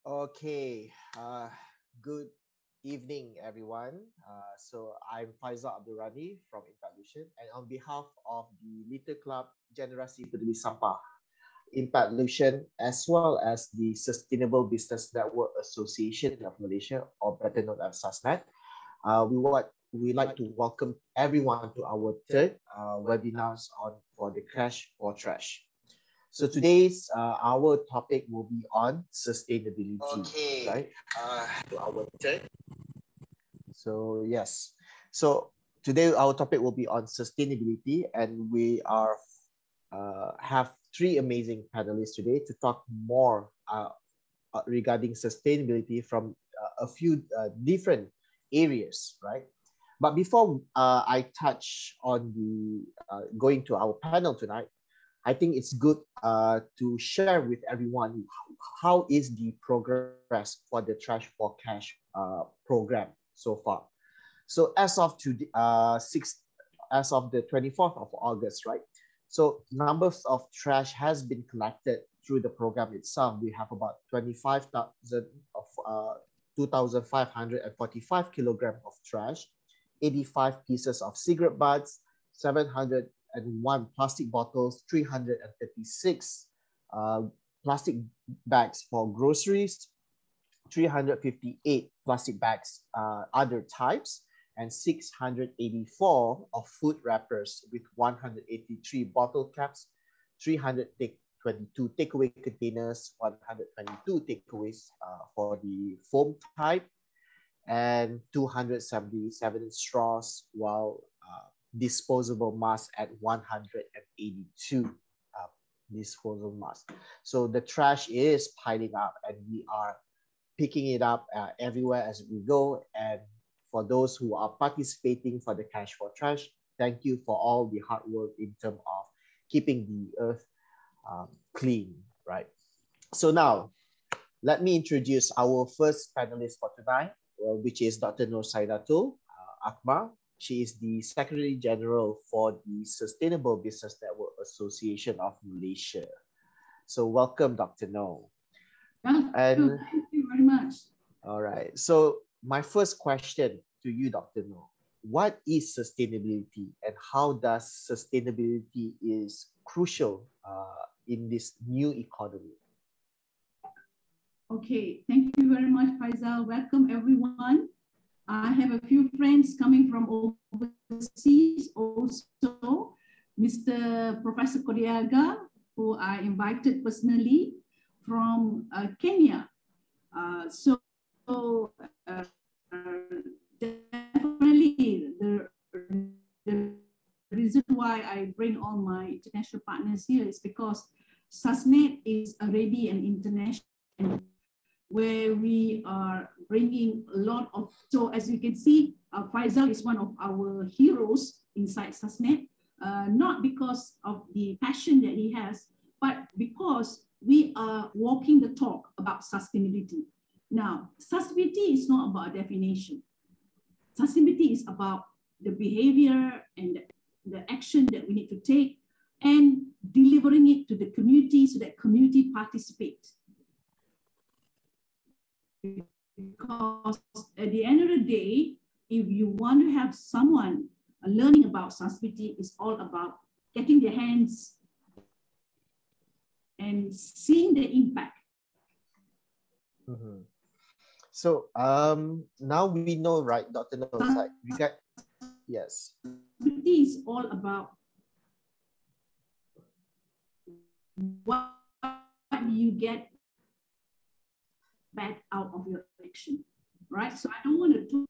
Okay, good evening, everyone. So I'm Faisal Rani from Impactlution, and on behalf of the Little Club Generasi Peduli Sampah, Impactlution, as well as the Sustainable Business Network Association of Malaysia, or better known as SUSNET, we like to welcome everyone to our third webinars on for the Cash or Trash. So today's our topic will be on sustainability, right? To our third. So yes, so today our topic will be on sustainability, and we are have three amazing panelists today to talk more regarding sustainability from a few different areas, right? But before I touch on the going to our panel tonight, I think it's good to share with everyone how is the progress for the Trash for Cash program so far. So as of the 24th of August, right? So numbers of trash has been collected through the program itself. We have about 25,000 of 2,545 kilograms of trash, 85 pieces of cigarette butts, 701 plastic bottles, 336 plastic bags for groceries, 358 plastic bags other types, and 684 of food wrappers with 183 bottle caps, 322 takeaway containers, 122 takeaways for the foam type, and 277 straws, while disposable masks at 182 disposable masks. So the trash is piling up, and we are picking it up everywhere as we go. And for those who are participating for the Cash for Trash, thank you for all the hard work in terms of keeping the earth clean, right? So now, let me introduce our first panelist for tonight, which is Dr. Norsaidatul Akmar. She is the Secretary General for the Sustainable Business Network Association of Malaysia. So welcome, Dr. No. Thank you very much. All right. So my first question to you, Dr. No, what is sustainability, and how does sustainability is crucial in this new economy? Okay, thank you very much, Faisal. Welcome, everyone. I have a few friends coming from overseas also. Mr. Professor Kodiaga, who I invited personally from Kenya. Definitely the reason why I bring all my international partners here is because SUSNET is already an international where we are bringing a lot of, so as you can see, Faisal is one of our heroes inside SUSNET, not because of the passion that he has, but because we are walking the talk about sustainability. Now, sustainability is not about a definition. Sustainability is about the behavior and the action that we need to take and delivering it to the community so that community participates. Because at the end of the day, if you want to have someone learning about sustainability, it's all about getting their hands and seeing the impact. Mm-hmm. So now we know, right, Dr. Nosai, yes. Sustainability is all about what you get back out of your action, right? So I don't want to do.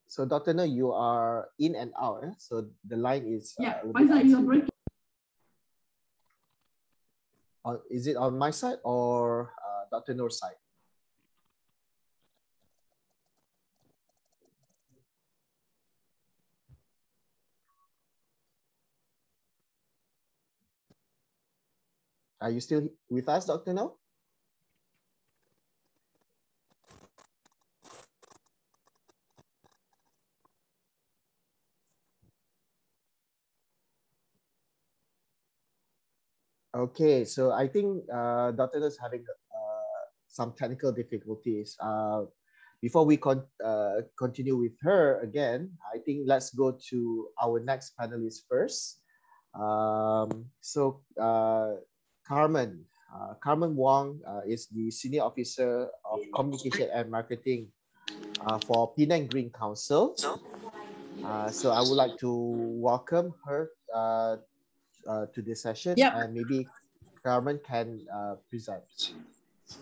So Dr. No, you are in and out, so the line is Faisal, you are breaking. Is it on my side or Dr. Noor's side? Are you still with us, Dr. No? Okay, so I think Dr. is having some technical difficulties. Before we continue with her again, I think let's go to our next panelist first. Carmen, Carmen Wong is the Senior Officer of Communication and Marketing for Penang Green Council. So I would like to welcome her to this session, Yep. and maybe Carmen can present.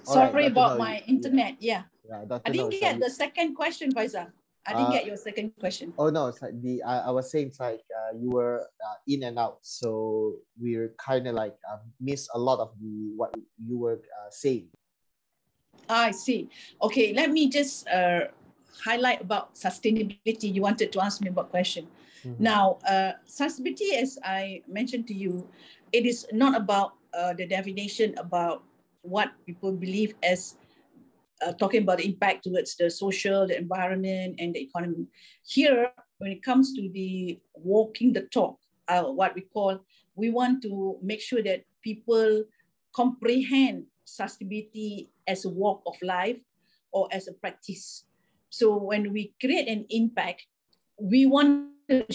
Sorry about my internet. Yeah. Dr. I didn't get the second question, Faisal. I didn't get your second question. Oh no, it's like I was saying it's like you were in and out, so we're kind of like miss a lot of the what you were saying. I see. Okay, let me just highlight about sustainability. You wanted to ask me about question. Now, sustainability, as I mentioned to you, it is not about the definition about what people believe as talking about the impact towards the social, the environment, and the economy. Here, when it comes to the walking the talk, what we want to make sure that people comprehend sustainability as a walk of life or as a practice. So when we create an impact, we want to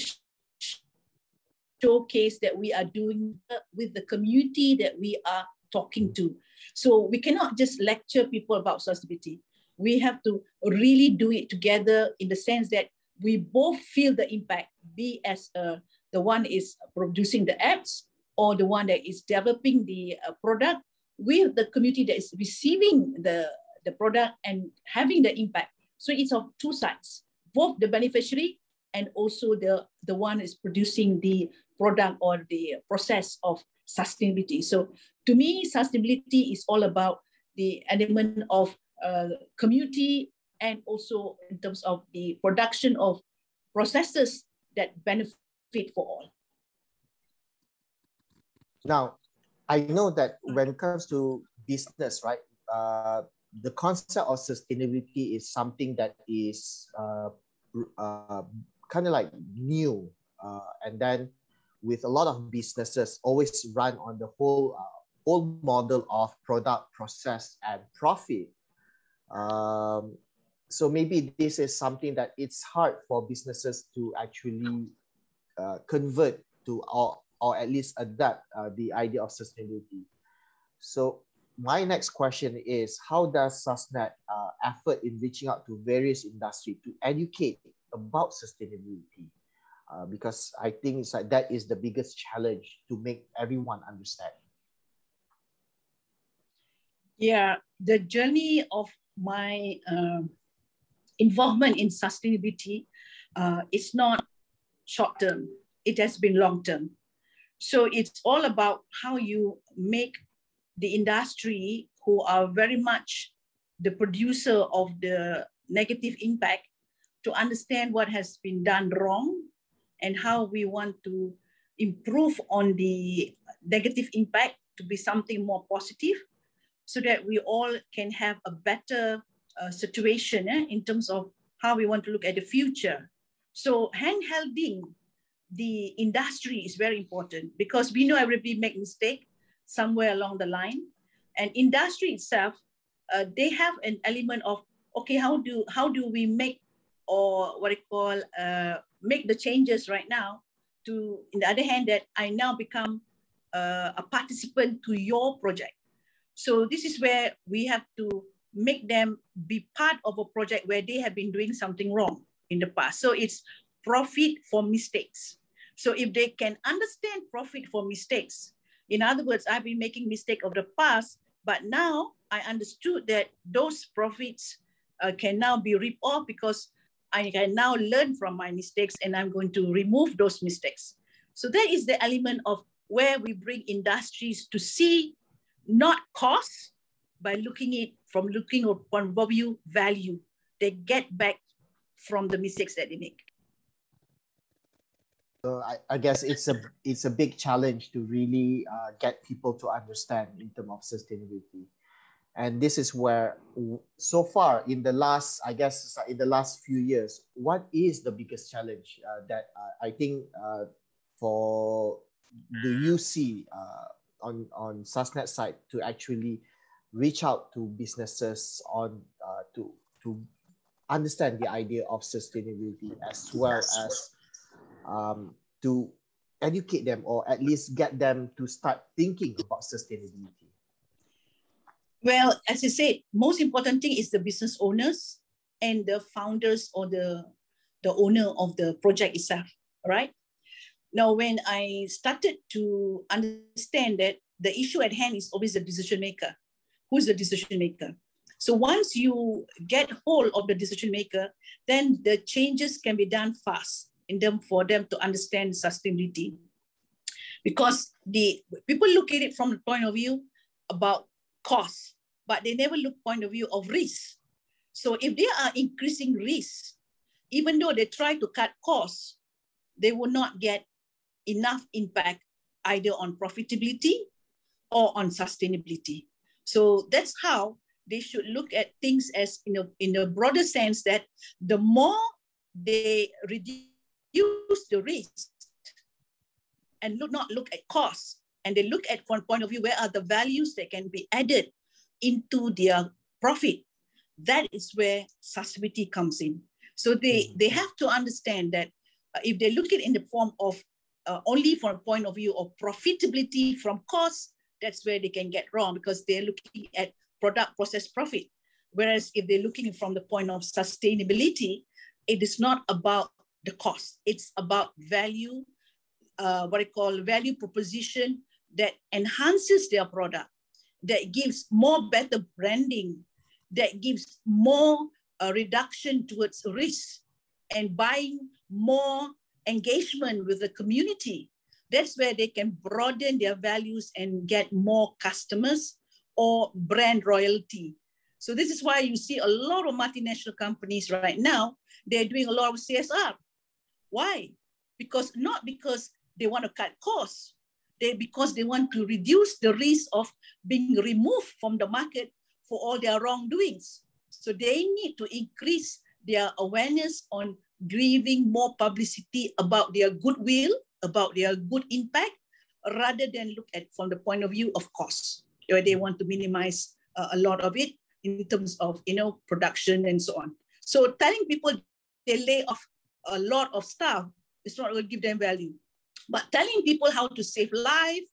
showcase that we are doing with the community that we are talking to. So we cannot just lecture people about sustainability. We have to really do it together in the sense that we both feel the impact, be as the one is producing the apps or the one that is developing the product, with the community that is receiving the product and having the impact. So it's of two sides, both the beneficiary and also the one is producing the product or the process of sustainability. So to me, sustainability is all about the element of community and also in terms of the production of processes that benefit for all. Now, I know that when it comes to business, right, the concept of sustainability is something that is kind of like new, and then with a lot of businesses always run on the whole old model of product, process, and profit. So maybe this is something that it's hard for businesses to actually convert to or at least adapt the idea of sustainability. So my next question is, how does SUSNET effort in reaching out to various industries to educate about sustainability? Because I think it's like that is the biggest challenge to make everyone understand. Yeah, the journey of my involvement in sustainability is not short term. It has been long term. So it's all about how you make the industry, who are very much the producer of the negative impact, to understand what has been done wrong and how we want to improve on the negative impact to be something more positive, so that we all can have a better situation in terms of how we want to look at the future. So handholding the industry is very important, because we know everybody make mistake somewhere along the line, and industry itself, they have an element of, okay, how do we make, or what I call make the changes right now to, in the other hand, that I now become a participant to your project. So this is where we have to make them be part of a project where they have been doing something wrong in the past. So it's profit for mistakes. So if they can understand profit for mistakes, in other words, I've been making mistake of the past, but now I understood that those profits can now be ripped off, because I can now learn from my mistakes and I'm going to remove those mistakes. So that is the element of where we bring industries to see not cost, by looking upon value they get back from the mistakes that they make. So I guess it's a big challenge to really get people to understand in terms of sustainability. And this is where, so far in the last, I guess, in the last few years, what is the biggest challenge that I think do you see on SASNet side to actually reach out to businesses on to understand the idea of sustainability, as well as to educate them, or at least get them to start thinking about sustainability? Well, as I said, most important thing is the business owners and the founders or the owner of the project itself, right? Now, when I started to understand that the issue at hand is always the decision maker. Who's the decision maker? So once you get hold of the decision maker, then the changes can be done fast for them to understand sustainability. Because the people look at it from the point of view about cost, but they never look point of view of risk. So if they are increasing risk, even though they try to cut costs, they will not get enough impact either on profitability or on sustainability. So that's how they should look at things as in a broader sense, that the more they reduce the risk and not look at costs, and they look at from point of view, where are the values that can be added into their profit, that is where sustainability comes in. So they have to understand that if they look at it in the form of only from a point of view of profitability from cost, that's where they can get wrong, because they're looking at product process profit. Whereas if they're looking from the point of sustainability, it is not about the cost. It's about value, what I call value proposition that enhances their product, that gives more better branding, that gives more reduction towards risk, and buying more engagement with the community. That's where they can broaden their values and get more customers or brand royalty. So this is why you see a lot of multinational companies right now, they're doing a lot of CSR. Why? Not because they want to cut costs, because they want to reduce the risk of being removed from the market for all their wrongdoings. So they need to increase their awareness on giving more publicity about their goodwill, about their good impact, rather than look at from the point of view of costs, where they want to minimize a lot of it in terms of production and so on. So telling people they lay off a lot of staff is not going to give them value. But telling people how to save life,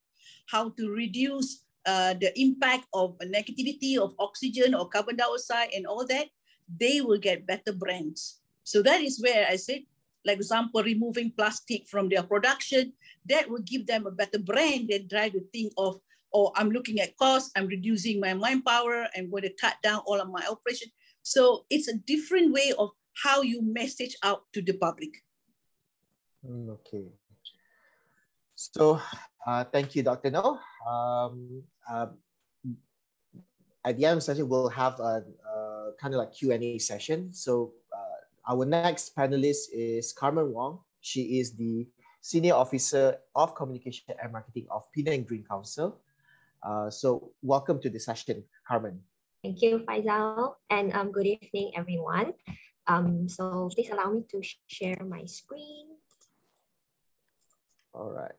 how to reduce the impact of negativity of oxygen or carbon dioxide and all that, they will get better brands. So that is where I said, like example, removing plastic from their production, that will give them a better brand than try to think of, oh, I'm looking at cost, I'm reducing my manpower, I'm going to cut down all of my operation. So it's a different way of how you message out to the public. Okay. So thank you, Dr. No. At the end of the session, we'll have a kind of like Q&A session. So our next panelist is Carmen Wong. She is the Senior Officer of Communication and Marketing of Penang Green Council. So welcome to the session, Carmen. Thank you, Faisal, and good evening, everyone. So please allow me to share my screen. All right.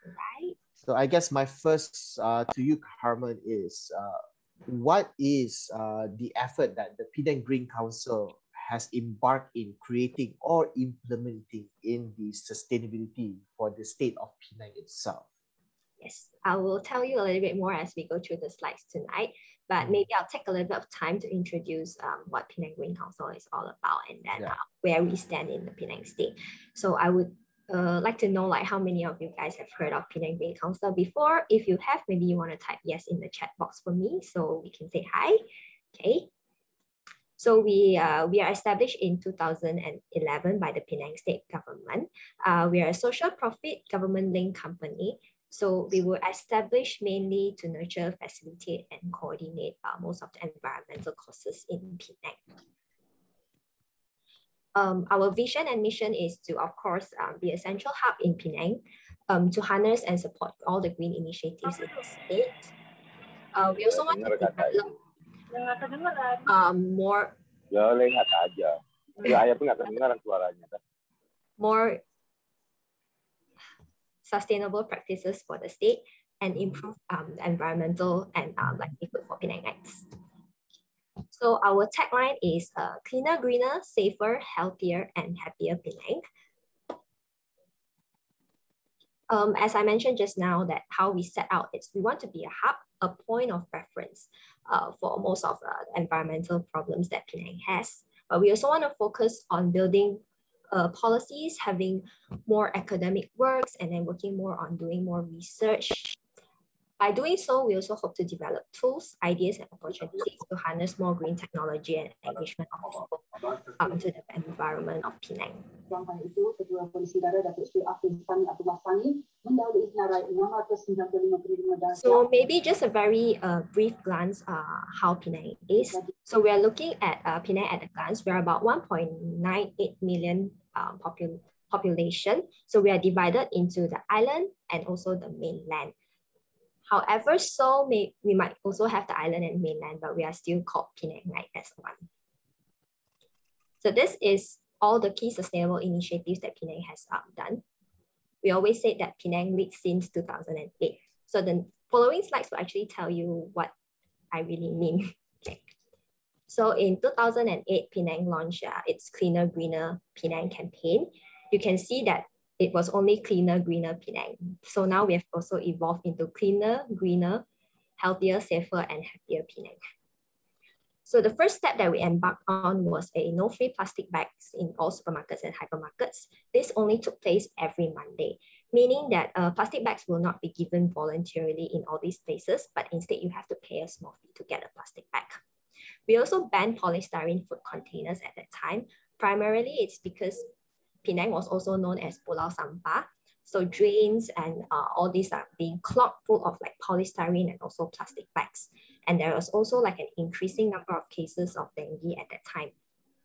Right. So I guess my first to you, Carmen, is what is the effort that the Penang Green Council has embarked in creating or implementing in the sustainability for the state of Penang itself? Yes, I will tell you a little bit more as we go through the slides tonight, but maybe I'll take a little bit of time to introduce what Penang Green Council is all about, and then where we stand in the Penang state. So I would like to know how many of you guys have heard of Penang Green Council before. If you have, maybe you want to type yes in the chat box for me so we can say hi. Okay. So we are established in 2011 by the Penang state government. We are a social profit government-linked company. So we were established mainly to nurture, facilitate, and coordinate most of the environmental causes in Penang. Our vision and mission is to, of course, be a central hub in Penang to harness and support all the green initiatives in the state. We also want to develop more sustainable practices for the state and improve the environmental and livelihood for Penangites. So our tagline is cleaner, greener, safer, healthier, and happier Penang. As I mentioned just now, that how we set out is we want to be a hub, a point of reference for most of the environmental problems that Penang has. But we also want to focus on building policies, having more academic works, and then working more on doing more research. By doing so, we also hope to develop tools, ideas, and opportunities to harness more green technology and engagement of people to the environment of Penang. So maybe just a very brief glance how Penang is. So we are looking at Penang at a glance. We're about 1.98 million population. So we are divided into the island and also the mainland. However, so we might also have the island and mainland, but we are still called Penang, right, as one. So this is all the key sustainable initiatives that Penang has done. We always say that Penang leads since 2008. So the following slides will actually tell you what I really mean. Okay. So in 2008, Penang launched its Cleaner, Greener Penang campaign. You can see that it was only cleaner, greener Penang. So now we have also evolved into cleaner, greener, healthier, safer, and happier Penang. So the first step that we embarked on was a no free plastic bags in all supermarkets and hypermarkets. This only took place every Monday, meaning that plastic bags will not be given voluntarily in all these places, but instead you have to pay a small fee to get a plastic bag. We also banned polystyrene food containers at that time. Primarily, it's because Penang was also known as Pulau Sampah. So drains and all these are being clogged full of like polystyrene and also plastic bags. And there was also like an increasing number of cases of dengue at that time.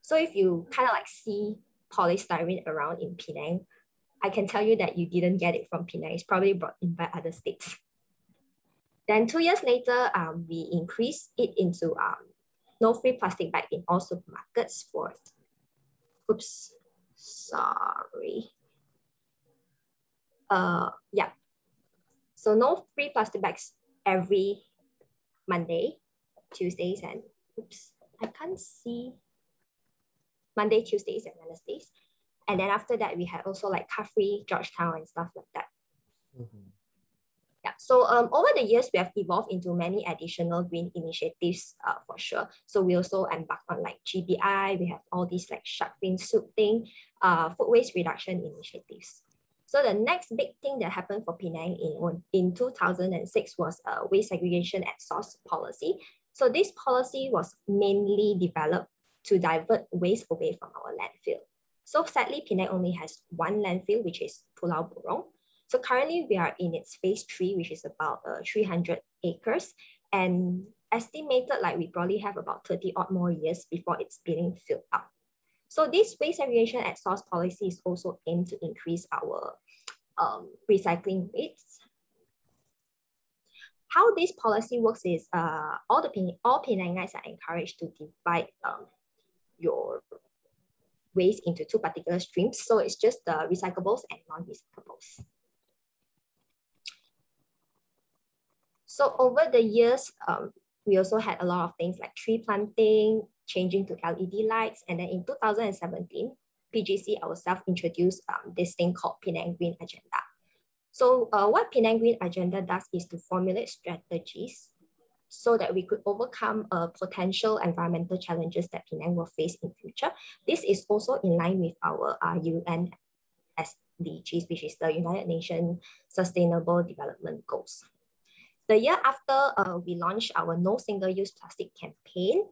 So if you kind of like see polystyrene around in Penang, I can tell you that you didn't get it from Penang. It's probably brought in by other states. Then 2 years later, we increased it into no free plastic bag in all supermarkets for, oops, sorry. Yeah. So no free plastic bags every Monday, Tuesdays, and oops, I can't see. Monday, Tuesdays, and Wednesdays. And then after that, we had also like car-free Georgetown and stuff like that. Mm-hmm. Yeah. So over the years, we have evolved into many additional green initiatives for sure. So we also embarked on like GBI. We have all these like shark fin soup thing, food waste reduction initiatives. So the next big thing that happened for Penang in 2006 was a waste segregation at source policy. So this policy was mainly developed to divert waste away from our landfill. So sadly, Penang only has one landfill, which is Pulau Burong. So currently we are in its phase 3, which is about 300 acres. And estimated like we probably have about 30 odd more years before it's being filled up. So this waste segregation at source policy is also aimed to increase our recycling rates. How this policy works is all Penangites are encouraged to divide your waste into 2 particular streams. So it's just the recyclables and non-recyclables. So over the years, we also had a lot of things like tree planting, changing to LED lights. And then in 2017, PGC ourselves introduced this thing called Penang Green Agenda. So what Penang Green Agenda does is to formulate strategies so that we could overcome potential environmental challenges that Penang will face in future. This is also in line with our UN SDGs, which is the United Nations Sustainable Development Goals. The year after, we launched our No Single-Use Plastic campaign.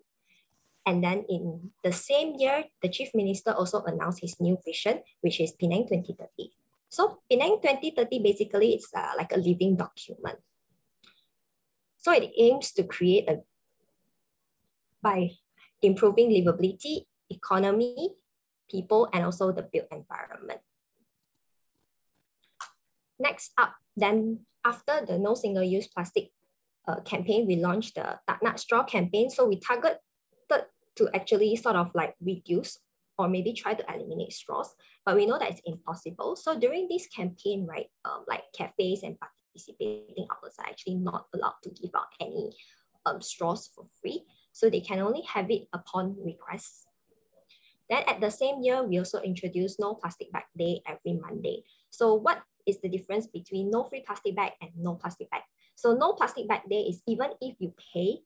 And then in the same year, the Chief Minister also announced his new vision, which is Penang 2030. So Penang 2030, basically, it's like a living document. So it aims to create by improving livability, economy, people, and also the built environment. Next up, then after the No Single-Use Plastic campaign, we launched the Tak Nak Straw campaign. So we targeted to actually sort of like reduce or maybe try to eliminate straws, but we know that it's impossible. So during this campaign, right, like cafes and party participating outlets are actually not allowed to give out any straws for free. So they can only have it upon request. Then at the same year, we also introduced No Plastic Bag Day every Monday. So what is the difference between no free plastic bag and no plastic bag? So No Plastic Bag Day is even if you pay,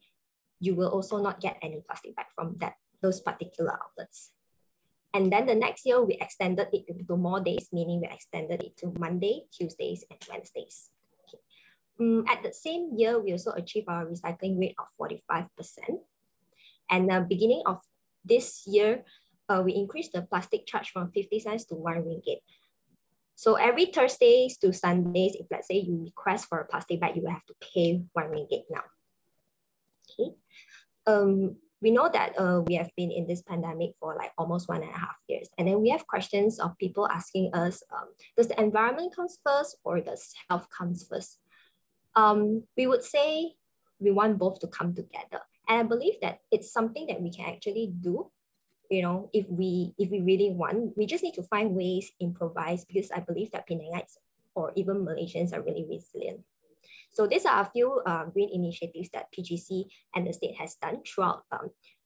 you will also not get any plastic bag from those particular outlets. And then the next year, we extended it to more days, meaning we extended it to Monday, Tuesdays, and Wednesdays. Okay. At the same year, we also achieved our recycling rate of 45%. And the beginning of this year, we increased the plastic charge from 50 cents to 1 ringgit. So every Thursdays to Sundays, if let's say you request for a plastic bag, you will have to pay 1 ringgit now. Okay. We know that we have been in this pandemic for like almost 1.5 years. And then we have questions of people asking us, does the environment comes first or does health comes first? We would say we want both to come together. And I believe that it's something that we can actually do, you know, if we really want. We just need to find ways, improvise, because I believe that Penangites or even Malaysians are really resilient. So these are a few green initiatives that PGC and the state has done throughout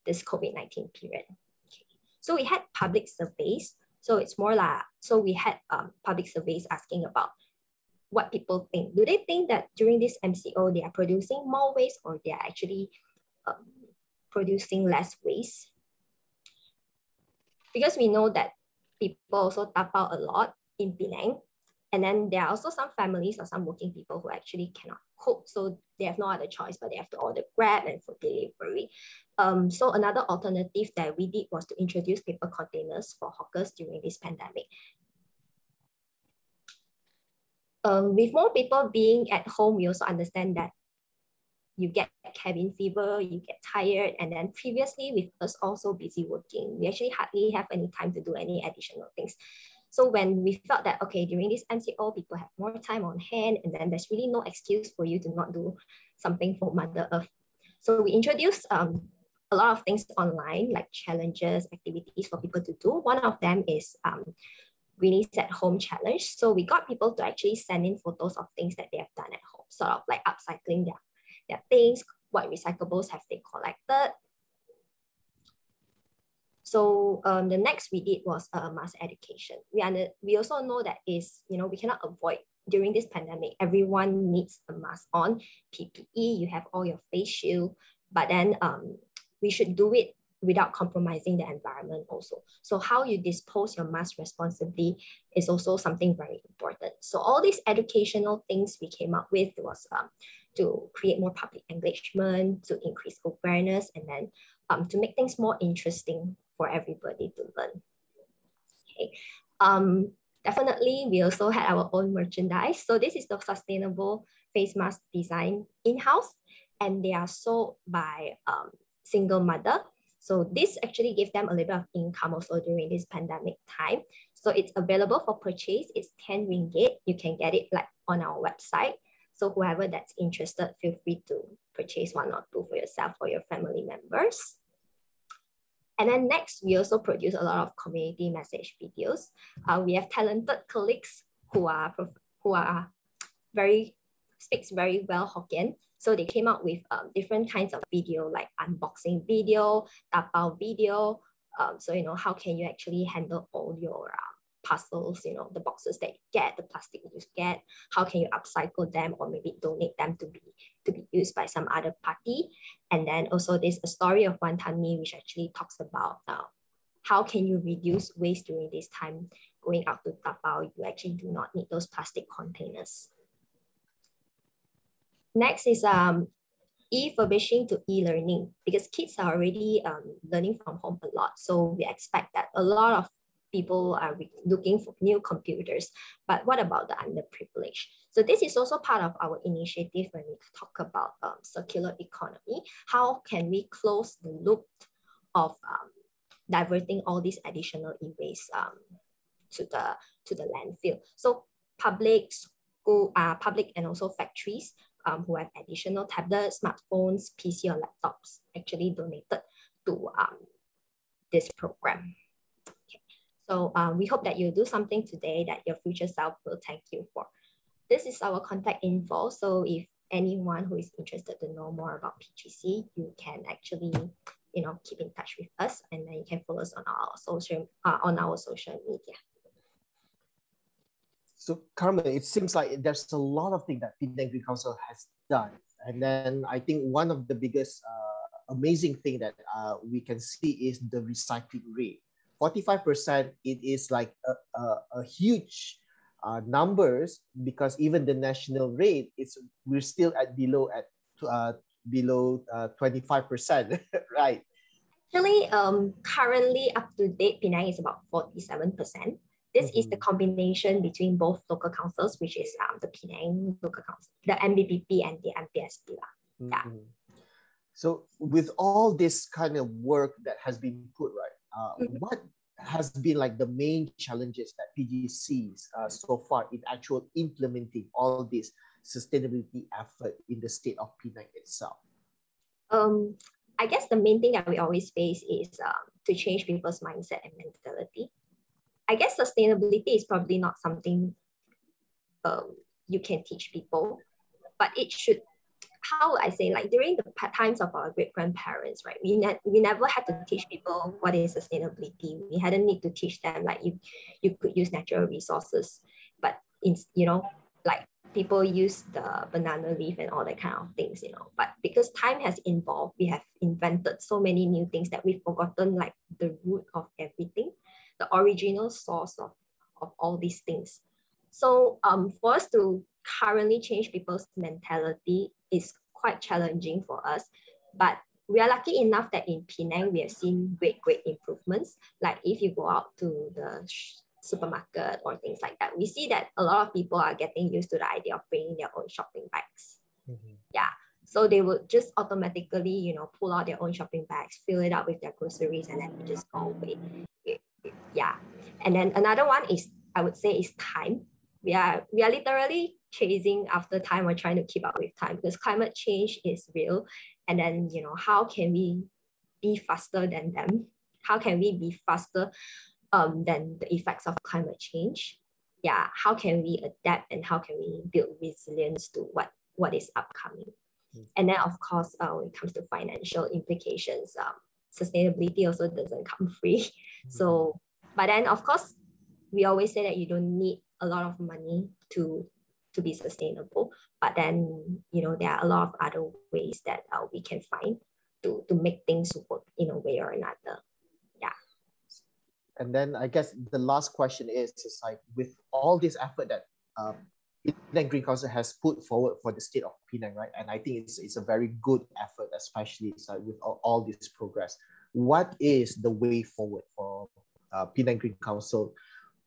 this COVID-19 period. Okay. So we had public surveys. So it's more like, so we had public surveys asking about what people think. Do they think that during this MCO, they are producing more waste or they are actually producing less waste? Because we know that people also tap out a lot in Penang. And then there are also some families or some working people who actually cannot cook. So they have no other choice, but they have to order Grab and food delivery. So another alternative that we did was to introduce paper containers for hawkers during this pandemic. With more people being at home, we also understand that you get cabin fever, you get tired, and then previously with us also busy working, we actually hardly have any time to do any additional things. So when we felt that, okay, during this MCO, people have more time on hand, and then there's really no excuse for you to not do something for Mother Earth. So we introduced a lot of things online, like challenges, activities for people to do. One of them is Greenies at Home Challenge. So we got people to actually send in photos of things that they have done at home, sort of like upcycling their things, what recyclables have they collected. So the next we did was mask education. We also know that we cannot avoid during this pandemic, everyone needs a mask on, PPE, you have all your face shield, but then we should do it without compromising the environment also. So how you dispose your mask responsibly is also something very important. So all these educational things we came up with was to create more public engagement, to increase awareness, and then to make things more interesting for everybody to learn. Okay. Definitely, we also had our own merchandise. So this is the sustainable face mask design in-house, and they are sold by single mother. So this actually gave them a little bit of income also during this pandemic time. So it's available for purchase. It's 10 ringgit. You can get it like on our website. So whoever that's interested, feel free to purchase one or two for yourself or your family members. And then next, we also produce a lot of community message videos. We have talented colleagues who speaks very well Hokkien. So they came up with different kinds of video, like unboxing video, tapao video. So, how can you actually handle all your parcels, the boxes that you get, the plastic you get, how can you upcycle them or maybe donate them to be used by some other party. And then also there's a story of Wantan Mee, which actually talks about how can you reduce waste during this time going out to tapao. You actually do not need those plastic containers. Next is e-furbishing to e-learning, because kids are already learning from home a lot. So we expect that a lot of people are looking for new computers, but what about the underprivileged? So this is also part of our initiative when we talk about circular economy. How can we close the loop of diverting all these additional e-waste to the landfill? So public, school, public and also factories who have additional tablets, smartphones, PC or laptops actually donated to this program. Okay. So we hope that you do something today that your future self will thank you for. this is our contact info. So if anyone who is interested to know more about PGC, you can actually, keep in touch with us, and then you can follow us on our social media. So Carmen, it seems like there's a lot of things that Penang Green Council has done. And then I think one of the biggest amazing thing that we can see is the recycling rate. 45%, it is like a huge numbers, because even the national rate, we're still at below 25%, right? Actually, currently up to date, Penang is about 47%. This is the combination between both local councils, which is the Penang local council, the MBPP and the MPSP. Yeah. So with all this kind of work that has been put, right, what has been like the main challenges that PG sees so far in actual implementing all this sustainability effort in the state of Penang itself? I guess the main thing that we always face is to change people's mindset and mentality. I guess sustainability is probably not something you can teach people, but it should, how would I say, like during the times of our great-grandparents, right? We never had to teach people what is sustainability. We hadn't need to teach them like you could use natural resources, but like people use the banana leaf and all that kind of things, But because time has evolved, we have invented so many new things that we've forgotten like the root of everything, the original source of all these things. So for us to currently change people's mentality is quite challenging for us. But we are lucky enough that in Penang, we have seen great improvements. Like if you go out to the supermarket or things like that, we see that a lot of people are getting used to the idea of bringing their own shopping bags. Yeah. So they would just automatically, pull out their own shopping bags, fill it up with their groceries, and then just go away. Yeah. And then another one is, I would say, is time. We are literally chasing after time. We're trying to keep up with time because climate change is real. And then, how can we be faster than them? How can we be faster than the effects of climate change? Yeah. How can we adapt, and how can we build resilience to what is upcoming? And then, of course, when it comes to financial implications, sustainability also doesn't come free. So, but then, of course, we always say that you don't need a lot of money to be sustainable. But then, there are a lot of other ways that we can find to make things work in a way or another. Yeah. And then I guess the last question is like, with all this effort that Penang Green Council has put forward for the state of Penang, right? And I think it's a very good effort, especially with all this progress. What is the way forward for Penang Green Council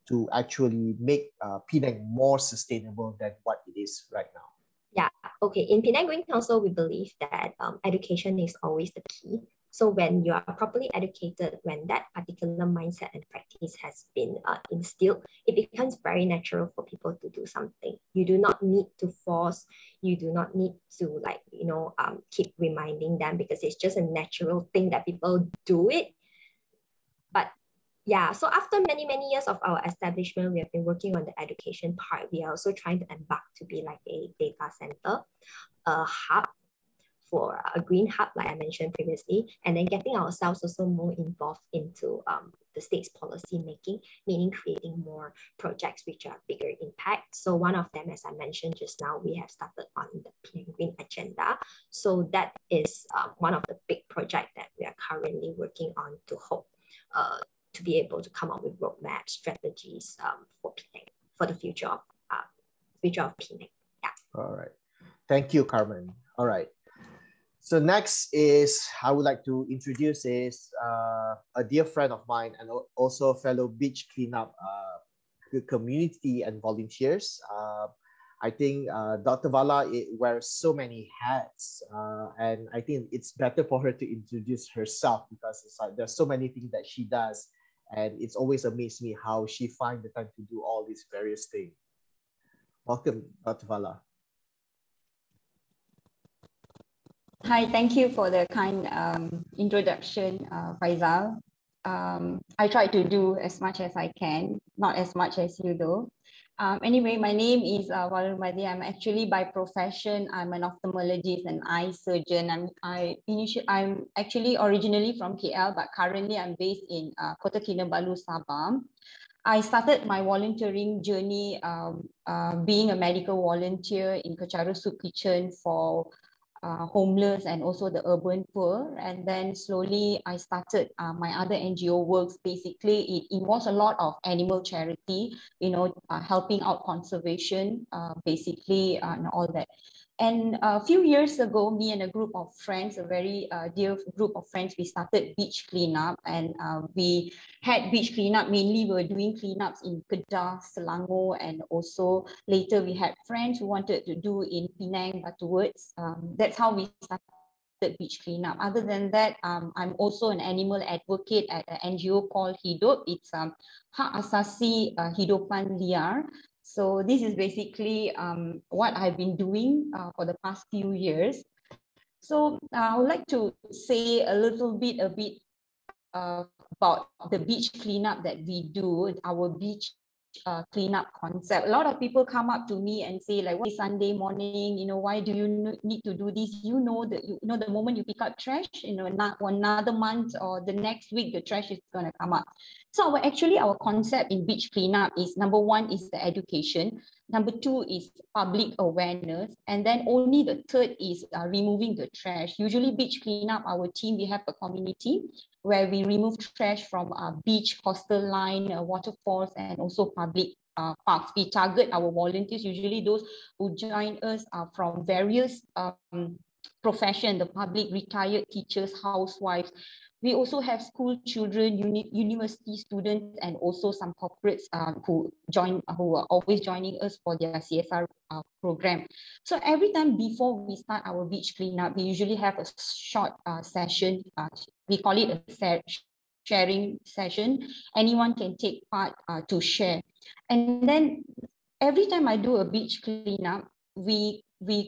to actually make Penang more sustainable than what it is right now? Yeah, okay. In Penang Green Council, we believe that education is always the key. So when you are properly educated, when that particular mindset and practice has been instilled, it becomes very natural for people to do something. You do not need to force, you do not need to keep reminding them, because it's just a natural thing that people do it. But yeah, so after many years of our establishment, we have been working on the education part. We are also trying to embark to be like a data center, a hub, for a green hub, like I mentioned previously, and then getting ourselves also more involved into the state's policy making, meaning creating more projects which are bigger impact. So one of them, as I mentioned just now, we have started on the Penang Green agenda. So that is one of the big projects that we are currently working on to hope to be able to come up with roadmap strategies for Penang, for the future of Penang. Yeah. All right. Thank you, Carmen. All right. So next is, I would like to introduce is a dear friend of mine and also a fellow beach cleanup community and volunteers. I think Dr. Vala wears so many hats, and I think it's better for her to introduce herself, because it's like there's so many things that she does, and it's always amazed me how she finds the time to do all these various things. Welcome, Dr. Vala. Hi, thank you for the kind introduction, Faisal. I try to do as much as I can, not as much as you do. Anyway, my name is Vala. I'm actually by profession, I'm an ophthalmologist and eye surgeon. I'm actually originally from KL, but currently I'm based in Kota Kinabalu, Sabah. I started my volunteering journey being a medical volunteer in Kechara Soup Kitchen for homeless and also the urban poor. And then slowly I started my other NGO works. Basically, it involves a lot of animal charity, helping out conservation, basically, and all that. And a few years ago, me and a group of friends, a very dear group of friends, we started beach cleanup, and we had beach cleanup. Mainly, we were doing cleanups in Kedah, Selangor, and also later we had friends who wanted to do in Penang, Batuwords. That's how we started beach cleanup. Other than that, I'm also an animal advocate at an NGO called HIDUP. It's Hak Asasi Hidupan Liar. So this is basically what I've been doing for the past few years. So I would like to say a bit about the beach cleanup that we do, our beach cleanup concept. A lot of people come up to me and say, like, what is Sunday morning? Why do you need to do this? The moment you pick up trash, not another month or the next week, the trash is going to come up. So our concept in beach cleanup is, number one is the education. Number two is public awareness. And then only the third is removing the trash. Usually beach cleanup, our team, we have a community where we remove trash from beach, coastal line, waterfalls, and also public parks. We target our volunteers, usually those who join us from various professions, the public, retired teachers, housewives. We also have school children, university students, and also some corporates who are always joining us for their CSR program. So every time before we start our beach cleanup, we usually have a short session. We call it a sharing session. Anyone can take part to share. And then every time I do a beach cleanup, we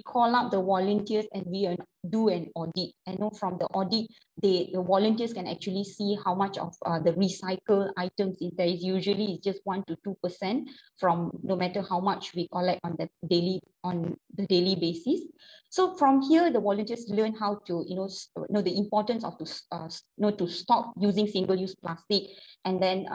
call up the volunteers and we do an audit. And from the audit, the volunteers can actually see how much of the recycled items is there. Is usually it's just 1 to 2% from no matter how much we collect on the daily basis. So from here, the volunteers learn how to know the importance of to stop using single-use plastic, and then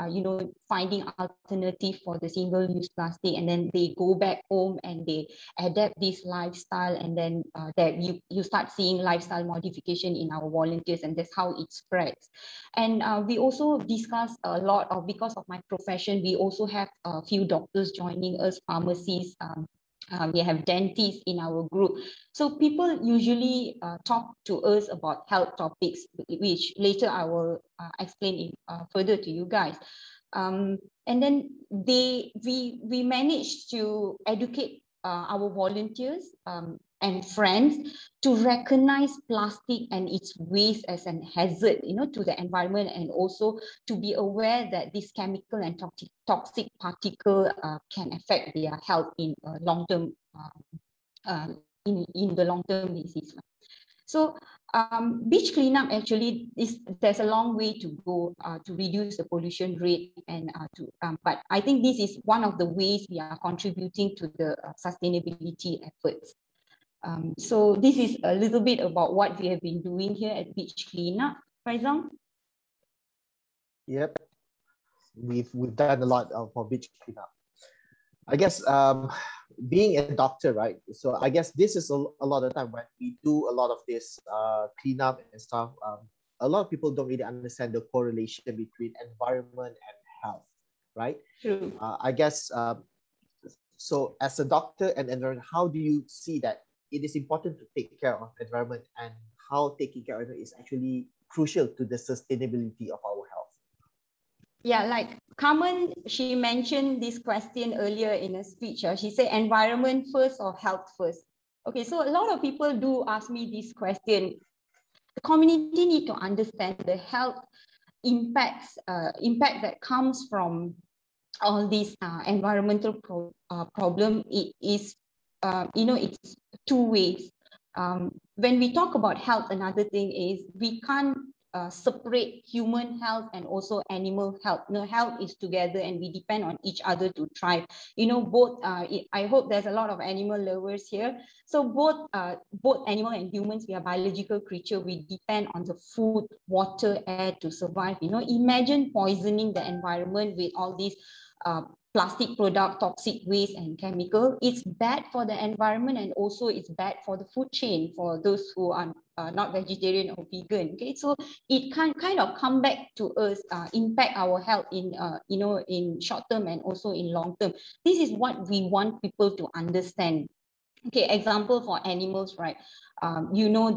finding alternative for the single-use plastic, and then they go back home and they adapt this lifestyle, and then that you start seeing lifestyle modification in our volunteers, and that's how it spreads. And we also discuss a lot of, because of my profession, we also have a few doctors joining us, pharmacists, we have dentists in our group. So people usually talk to us about health topics, which later I will explain further to you guys. And then we managed to educate our volunteers and friends to recognize plastic and its waste as an hazard, to the environment, and also to be aware that this chemical and toxic particle can affect their health in long term, in the long term basis. So beach cleanup actually there's a long way to go to reduce the pollution rate, and but I think this is one of the ways we are contributing to the sustainability efforts. So this is a little bit about what we have been doing here at beach cleanup. Faisal? Yep, we've done a lot for beach cleanup. I guess being a doctor, right? So I guess this is a lot of time when we do a lot of this cleanup and stuff. A lot of people don't really understand the correlation between environment and health, right? True. I guess so. As a doctor and how do you see that it is important to take care of environment, and how taking care of it is actually crucial to the sustainability of our health? Yeah, like Carmen, she mentioned this question earlier in a speech. She said environment first or health first. Okay, so a lot of people do ask me this question. The community need to understand the health impact that comes from all these environmental problem. It is, it's two ways. When we talk about health, another thing is we can't separate human health and also animal health. Health is together and we depend on each other to thrive. Both, I hope there's a lot of animal lovers here. So both animal and humans, we are biological creature. We depend on the food, water, air to survive. Imagine poisoning the environment with all these plastic product, toxic waste and chemical. It's bad for the environment and also it's bad for the food chain for those who are not vegetarian or vegan. Okay, so it can kind of come back to us, impact our health in in short term and also in long term. This is what we want people to understand. Okay, example for animals, right?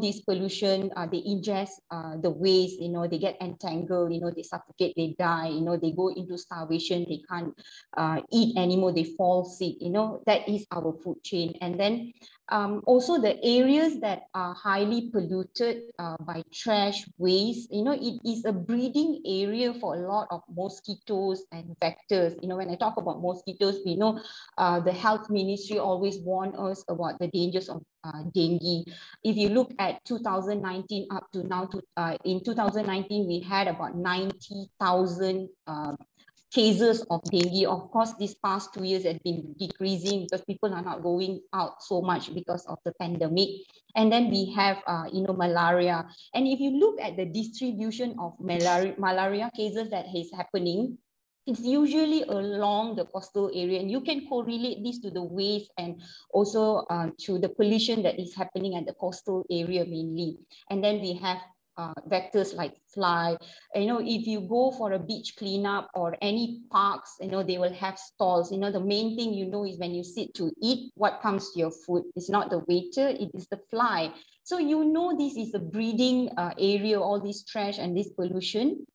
This pollution, they ingest the waste, they get entangled, they suffocate, they die, they go into starvation, they can't eat anymore, they fall sick, that is our food chain. And then also the areas that are highly polluted by trash, waste, it is a breeding area for a lot of mosquitoes and vectors. When I talk about mosquitoes, we know the health ministry always warn us about the dangers of dengue. If you look at 2019 up to now, in 2019, we had about 90,000 cases of dengue. Of course, these past 2 years have been decreasing because people are not going out so much because of the pandemic. And then we have, malaria. And if you look at the distribution of malaria cases that is happening, it's usually along the coastal area, and you can correlate this to the waste and also to the pollution that is happening at the coastal area mainly. And then we have vectors like fly. If you go for a beach cleanup or any parks, they will have stalls. The main thing is when you sit to eat, what comes to your food? It's not the waiter, it is the fly. So this is a breeding area, all this trash and this pollution.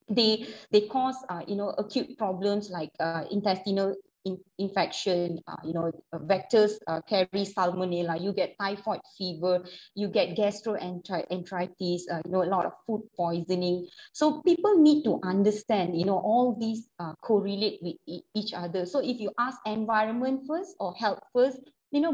They cause acute problems like intestinal infection. Vectors carry salmonella, you get typhoid fever, you get gastroenteritis, a lot of food poisoning. So people need to understand, all these correlate with each other. So if you ask environment first or health first,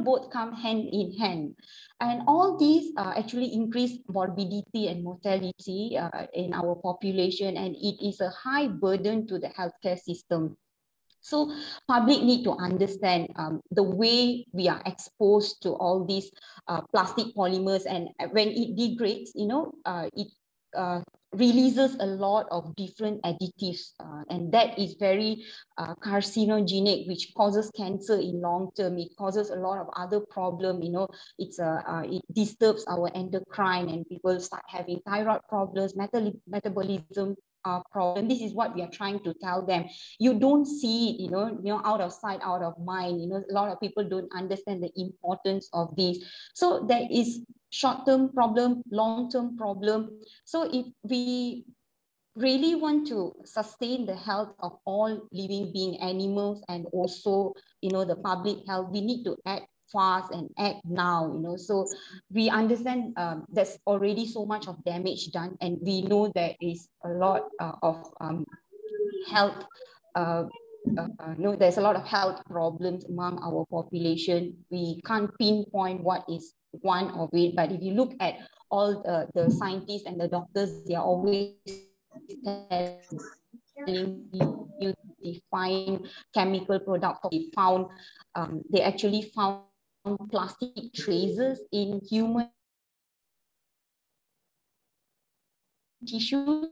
both come hand in hand. And all these actually increase morbidity and mortality in our population, and it is a high burden to the healthcare system. So public need to understand the way we are exposed to all these plastic polymers, and when it degrades, it releases a lot of different additives, and that is very carcinogenic, which causes cancer in long term. It causes a lot of other problem. It disturbs our endocrine, and people start having thyroid problems, metabolism problem. This is what we are trying to tell them. You don't see it, out of sight, out of mind. A lot of people don't understand the importance of this. So there is short-term problem, long-term problem. So if we really want to sustain the health of all living beings, animals, and also, the public health, we need to act fast and act now. So we understand there's already so much of damage done, and we know there is a lot of health there's a lot of health problems among our population. We can't pinpoint what is one of it, but if you look at all the scientists and the doctors, they are always telling you define chemical products. They actually found plastic traces in human tissues.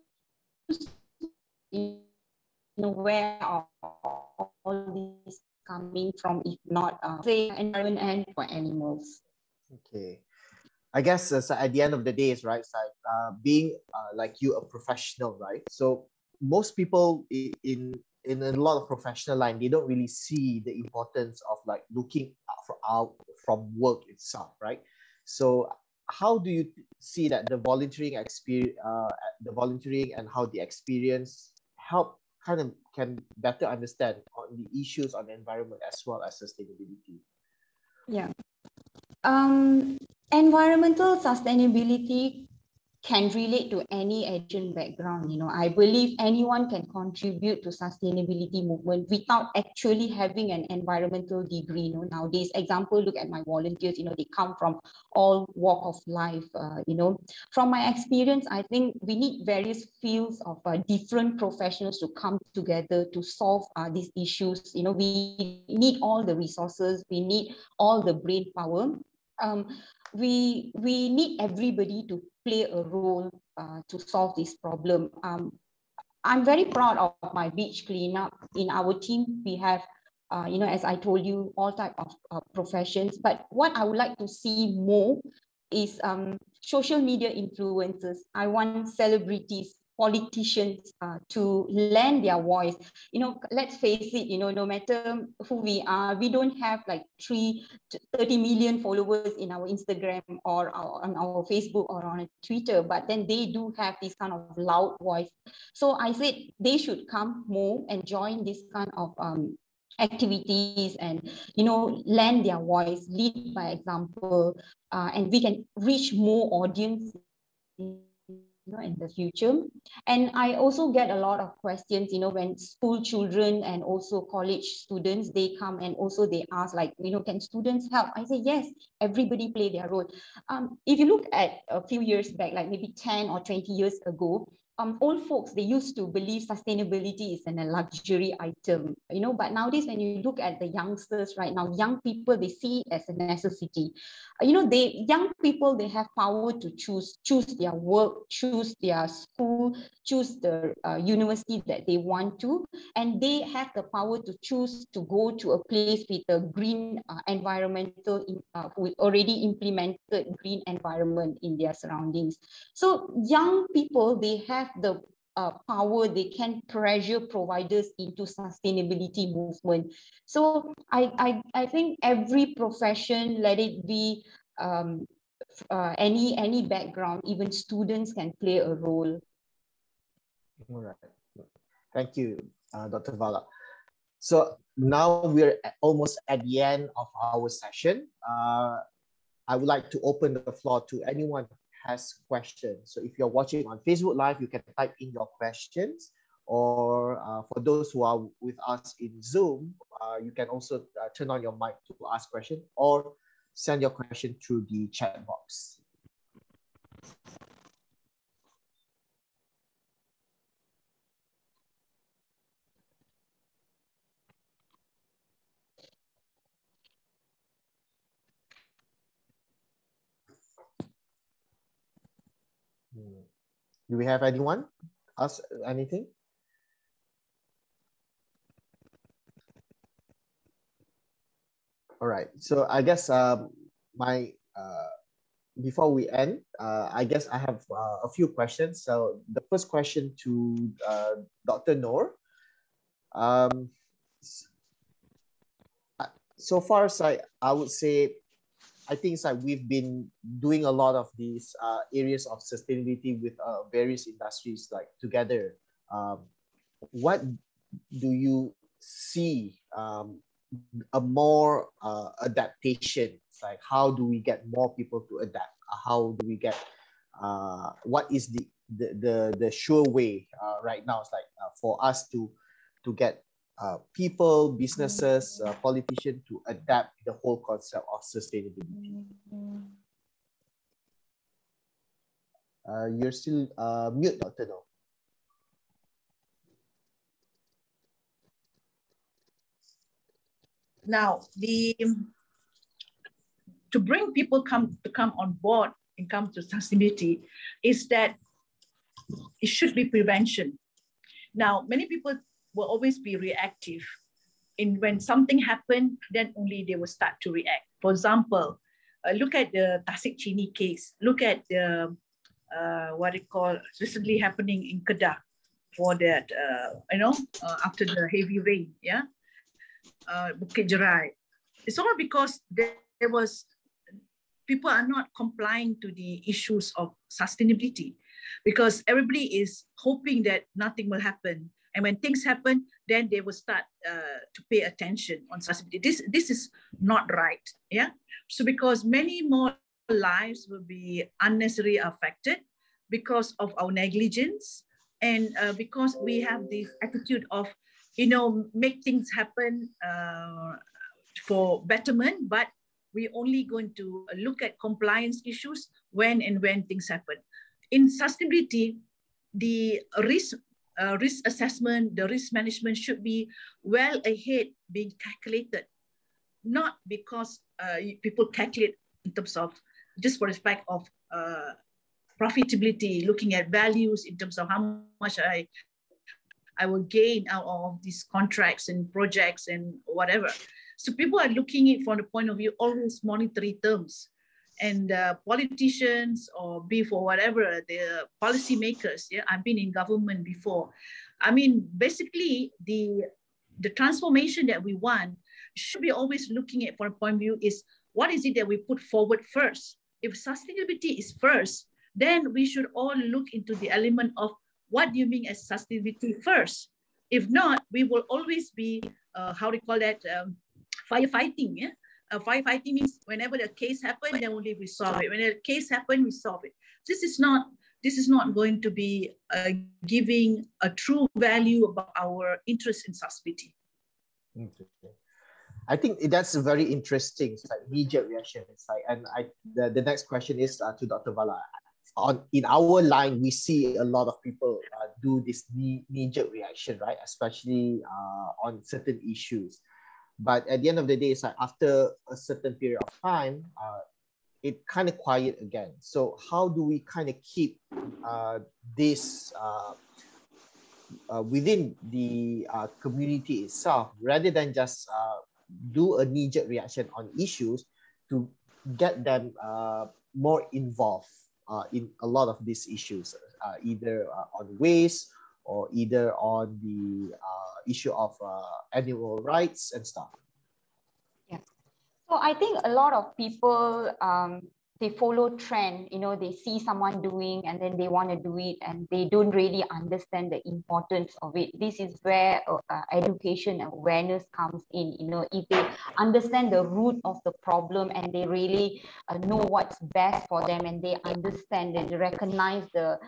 Where are all these coming from, if not say environment and for animals? Okay. I guess so at the end of the day, is right, being like you, a professional, right? So most people in a lot of professional line, they don't really see the importance of like looking out from work itself, right? So how do you see that the volunteering experience, and how the experience help can better understand on the issues on the environment as well as sustainability? Yeah. Environmental sustainability can relate to any Asian background. You know, I believe anyone can contribute to sustainability movement without actually having an environmental degree. You know, nowadays, example, look at my volunteers. You know, they come from all walk of life. You know, from my experience, I think we need various fields of different professionals to come together to solve these issues. You know, we need all the resources, we need all the brain power. We need everybody to play a role to solve this problem. I'm very proud of my beach cleanup. In our team, we have, you know, as I told you, all type of professions. But what I would like to see more is social media influencers. I want celebrities, politicians to lend their voice. You know, let's face it, you know, no matter who we are, we don't have like 30 million followers in our Instagram or on our Facebook or on Twitter, but then they do have this kind of loud voice. So I said they should come more and join this kind of activities and, you know, lend their voice, lead by example, and we can reach more audience, you know, in the future. And I also get a lot of questions, you know, when school children and also college students, they come and also they ask like, you know, can students help? I say, yes, everybody play their role. If you look at a few years back, like maybe 10 or 20 years ago, old folks, they used to believe sustainability is a luxury item, you know, but nowadays when you look at the youngsters right now, young people, they see it as a necessity. You know, young people, they have power to choose their work, choose their school, choose the university that they want to, and they have the power to choose to go to a place with a green environmental, with already implemented green environment in their surroundings. So young people, they have the power, they can pressure providers into sustainability movement. So I think every profession, let it be any background, even students can play a role. All right. Thank you, Dr. Vala. So now we're almost at the end of our session. I would like to open the floor to anyone who has questions. So if you're watching on Facebook Live, you can type in your questions, or for those who are with us in Zoom, you can also turn on your mic to ask questions or send your question through the chat box. Do we have anyone ask anything? All right. So I guess before we end, I guess I have a few questions. So the first question to Dr. Noor. So far as I would say, I think it's like we've been doing a lot of these areas of sustainability with various industries like together. What do you see a more adaptation? It's like, how do we get more people to adapt? How do we get, what is the sure way right now? It's like for us to get people, businesses, politicians to adapt the whole concept of sustainability. You're still mute, Dr. No. Now, to bring people to come on board and come to sustainability is that it should be prevention. Now, many people will always be reactive. When something happened, then only they will start to react. For example, look at the Tasik Chini case. Look at the what it called recently happening in Kedah for that after the heavy rain, yeah, Bukit Jerai. It's all because there was people are not complying to the issues of sustainability, because everybody is hoping that nothing will happen. And when things happen, then they will start to pay attention on sustainability. This is not right, yeah? So because many more lives will be unnecessarily affected, because of our negligence, and because we have this attitude of, make things happen for betterment, but we're only going to look at compliance issues when things happen. In sustainability, the risk assessment, the risk management should be well ahead, being calculated, not because people calculate in terms of just for the fact of profitability, looking at values in terms of how much I will gain out of these contracts and projects and whatever. So people are looking at it from the point of view, always monetary terms. And politicians or for whatever, the policymakers, I've been in government before. I mean, basically the transformation that we want should be always looking at from the point of view is what is it that we put forward first? If sustainability is first, then we should all look into the element of what do you mean as sustainability first? If not, we will always be, firefighting, firefighting means whenever the case happens, then only we solve it. When the case happens, we solve it. This is not going to be giving a true value about our interest in sustainability. Okay. I think that's very interesting. It's like knee-jerk reaction. It's like, and the next question is to Dr. Vala. In our line, we see a lot of people do this knee-jerk reaction, right? Especially on certain issues. But at the end of the day, it's like after a certain period of time, it kind of quiet again. So how do we kind of keep this within the community itself, rather than just do a knee-jerk reaction on issues, to get them more involved in a lot of these issues, either on waste or either on the issue of animal rights and stuff? Yeah. So I think a lot of people, they follow trend, they see someone doing and then they want to do it, and they don't really understand the importance of it. This is where education and awareness comes in. If they understand the root of the problem and they really know what's best for them, and they understand and recognize the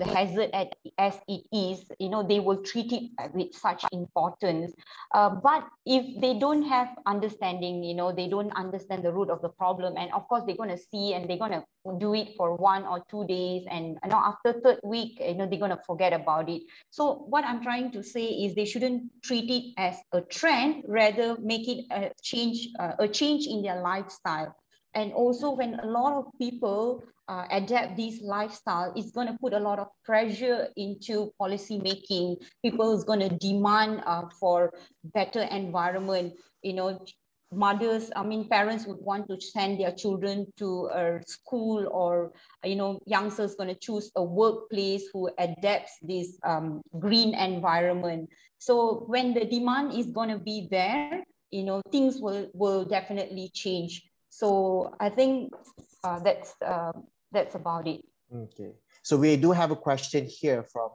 hazard as it is, they will treat it with such importance. But if they don't have understanding, they don't understand the root of the problem, and of course they're going to see and they're going to do it for 1 or 2 days, and after third week, they're going to forget about it. So what I'm trying to say is they shouldn't treat it as a trend, rather make it a change in their lifestyle. And also, when a lot of people adapt this lifestyle, it's going to put a lot of pressure into policy making. People is going to demand for better environment. Parents would want to send their children to a school, or youngsters going to choose a workplace who adapts this green environment. So when the demand is going to be there, things will definitely change. So I think that's about it. Okay. So we do have a question here from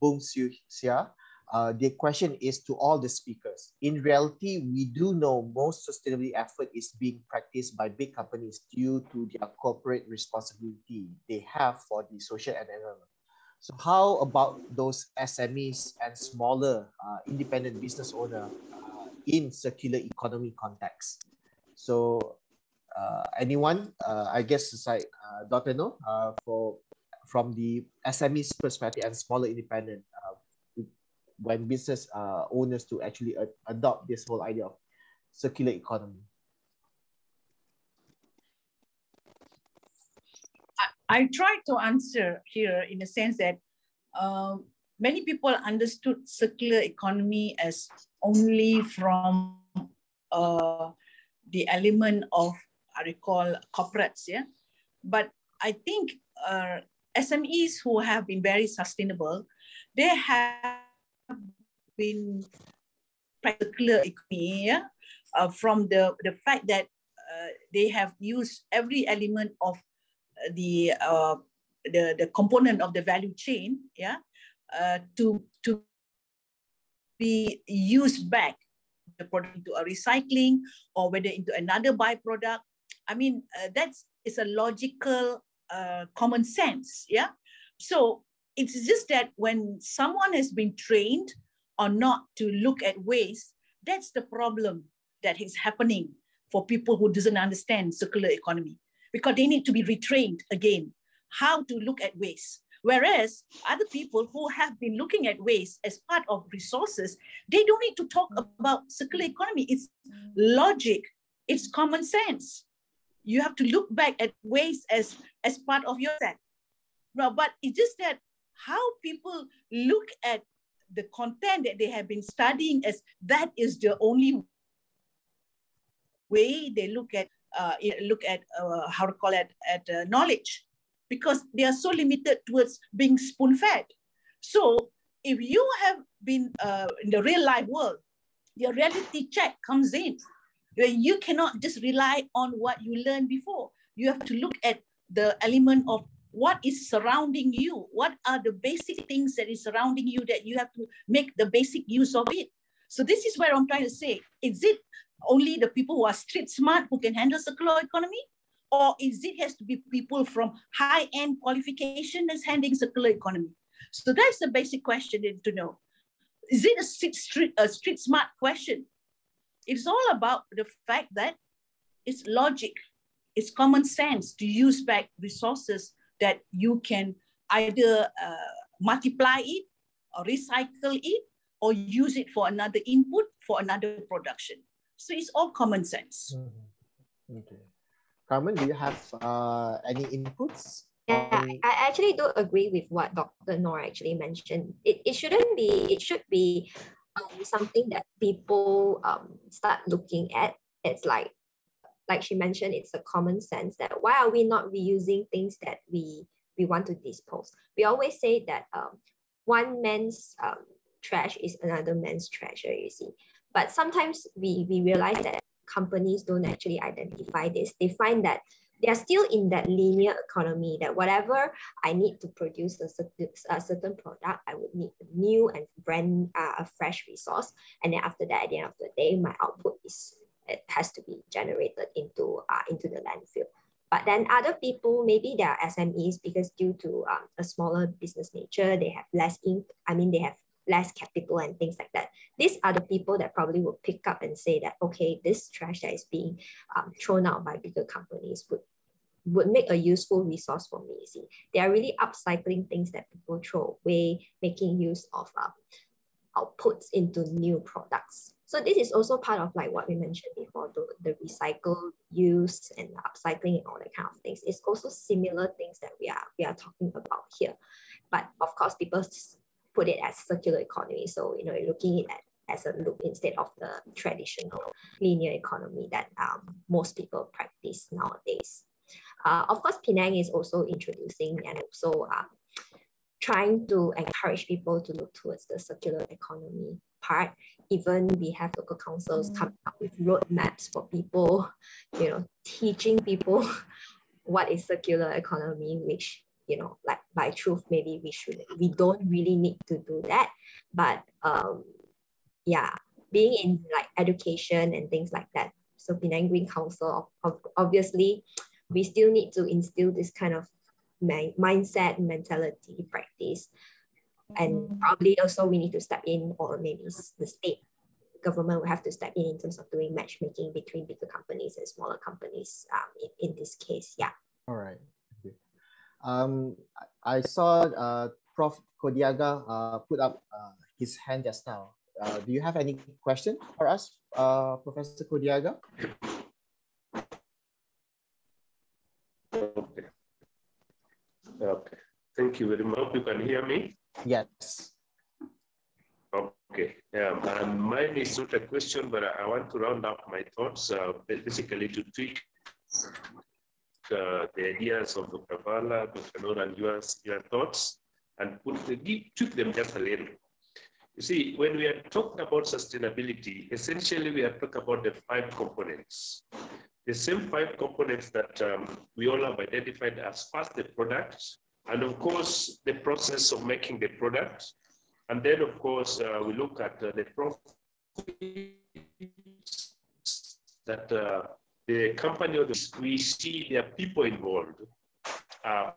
Bung Siu Xia. The question is to all the speakers. In reality, we do know most sustainability effort is being practiced by big companies due to their corporate responsibility they have for the social and environment. So how about those SMEs and smaller independent business owners in circular economy context? So anyone, I guess it's like Dr. No, from the SME's perspective and smaller independent, when business owners to actually adopt this whole idea of circular economy. I try to answer here in the sense that many people understood circular economy as only from the element of, I recall, corporates, But I think SMEs who have been very sustainable, they have been circular economy, from the fact that they have used every element of the component of the value chain, to be used back, the product into a recycling or whether into another byproduct. I mean, it's a logical common sense. Yeah. So it's just that when someone has been trained or not to look at waste, that's the problem that is happening for people who doesn't understand circular economy, because they need to be retrained again how to look at waste. Whereas other people who have been looking at waste as part of resources, they don't need to talk about circular economy. It's logic, it's common sense. You have to look back at waste as part of your set. No, but it's just that how people look at the content that they have been studying as that is the only way they look at how to call it knowledge, because they are so limited towards being spoon-fed. So if you have been in the real life world, your reality check comes in, where you cannot just rely on what you learned before. You have to look at the element of what is surrounding you. What are the basic things that is surrounding you that you have to make the basic use of it? So this is where I'm trying to say, is it only the people who are street smart who can handle circular economy? Or is it has to be people from high-end qualification that's handling circular economy? So that's the basic question to know. Is it a street smart question? It's all about the fact that it's logic, it's common sense to use back resources that you can either multiply it or recycle it or use it for another input for another production. So it's all common sense. Mm-hmm. Okay. Carmen, do you have any inputs? Yeah, I actually do agree with what Dr. Noor actually mentioned. It shouldn't be, it should be something that people start looking at. It's like she mentioned, it's a common sense that why are we not reusing things that we want to dispose? We always say that one man's trash is another man's treasure, you see. But sometimes we realize that companies don't actually identify this. They find that they are still in that linear economy, that whatever I need to produce a certain product, I would need a new and a fresh resource. And then after that, at the end of the day, my output has to be generated into the landfill. But then other people, maybe they are SMEs, because due to a smaller business nature, they have they have less capital and things like that. These are the people that probably will pick up and say that, okay, this trash that is being thrown out by bigger companies would make a useful resource for me. You see, they are really upcycling things that people throw away, making use of outputs into new products. So this is also part of like what we mentioned before, the recycle use and the upcycling and all that kind of things. It's also similar things that we are talking about here. But of course, people put it as circular economy. So, you're looking at it as a loop instead of the traditional linear economy that most people practice nowadays. Of course, Penang is also introducing and also trying to encourage people to look towards the circular economy part. Even we have local councils coming up with roadmaps for people, teaching people what is circular economy, which, like by truth, maybe we don't really need to do that. But being in like education and things like that. So Penang Green Council, obviously, we still need to instill this kind of mindset, mentality, practice. And probably also we need to step in, or maybe the state government will have to step in terms of doing matchmaking between bigger companies and smaller companies in this case. Yeah. All right. Okay. I saw Prof. Kodiaga put up his hand just now. Do you have any question for us, Professor Kodiaga? Okay. Thank you very much. You can hear me? Yes. Okay. Mine is not a question, but I want to round up my thoughts, basically to tweak the ideas of Dr. Vala, Dr. Noor, and your thoughts, and tweak them just a little. You see, when we are talking about sustainability, essentially we are talking about the 5 components. The same 5 components that we all have identified as first the product, and of course the process of making the product, and then of course we look at the profits that the company, or we see there are people involved,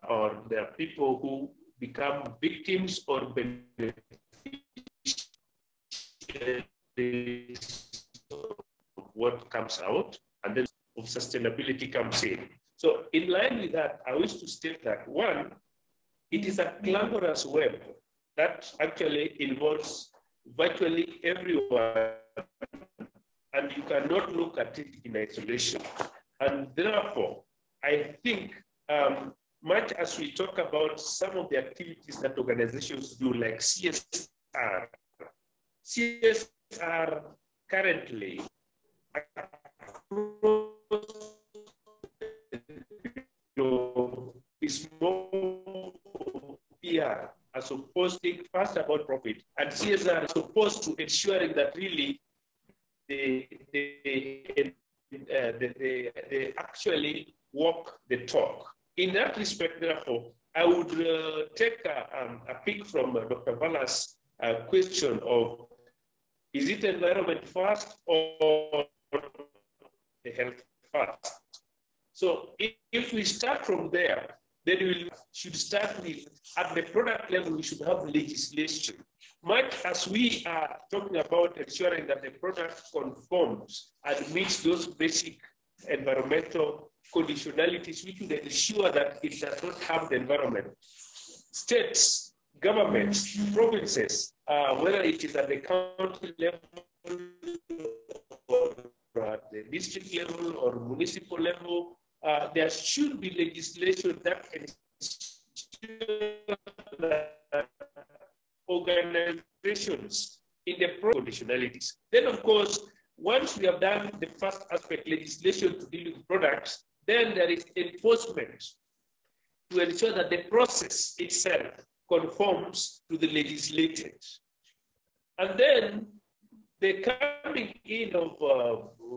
or there are people who become victims or beneficiaries of what comes out, and then of sustainability comes in. So in line with that, I wish to state that, one, it is a glamorous web that actually involves virtually everyone, and you cannot look at it in isolation. And therefore, I think much as we talk about some of the activities that organizations do, like CSR currently is more PR as opposed to think first about profit, and CSR is supposed to ensuring that really they actually walk the talk. In that respect, therefore, I would take a pick from Dr. Vala's question of, is it environment first or the health first? So if we start from there, then we should start with, at the product level, we should have legislation. Much as we are talking about ensuring that the product conforms and meets those basic environmental conditionalities, which would ensure that it does not harm the environment. States, governments, provinces, whether it is at the county level or at the district level or municipal level, there should be legislation that ensures that organizations in the conditionalities. Then, of course, once we have done the first aspect, legislation to deal with products, then there is enforcement to ensure that the process itself conforms to the legislated. And then the coming in of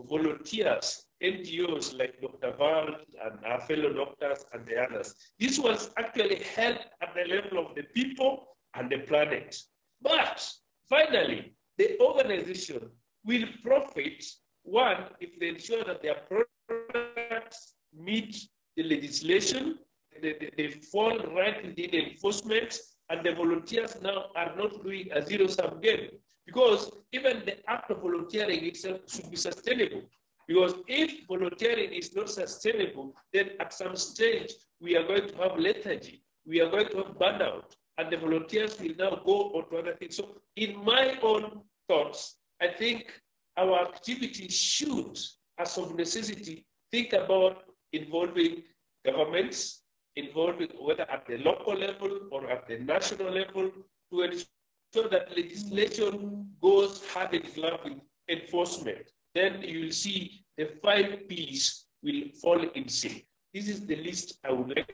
volunteers, NGOs like Dr. Val and our fellow doctors and the others. This was actually held at the level of the people and the planet. But finally, the organization will profit, one, if they ensure that their products meet the legislation, they fall right within enforcement, and the volunteers now are not doing a zero-sum game. Because even the act of volunteering itself should be sustainable. Because if volunteering is not sustainable, then at some stage, we are going to have lethargy, we are going to have burnout, and the volunteers will now go on to other things. So in my own thoughts, I think our activities should, as of necessity, think about involving governments, involving whether at the local level or at the national level, to ensure that legislation goes hand in glove with enforcement. Then you will see the 5 Ps will fall in sync. This is the list I would like to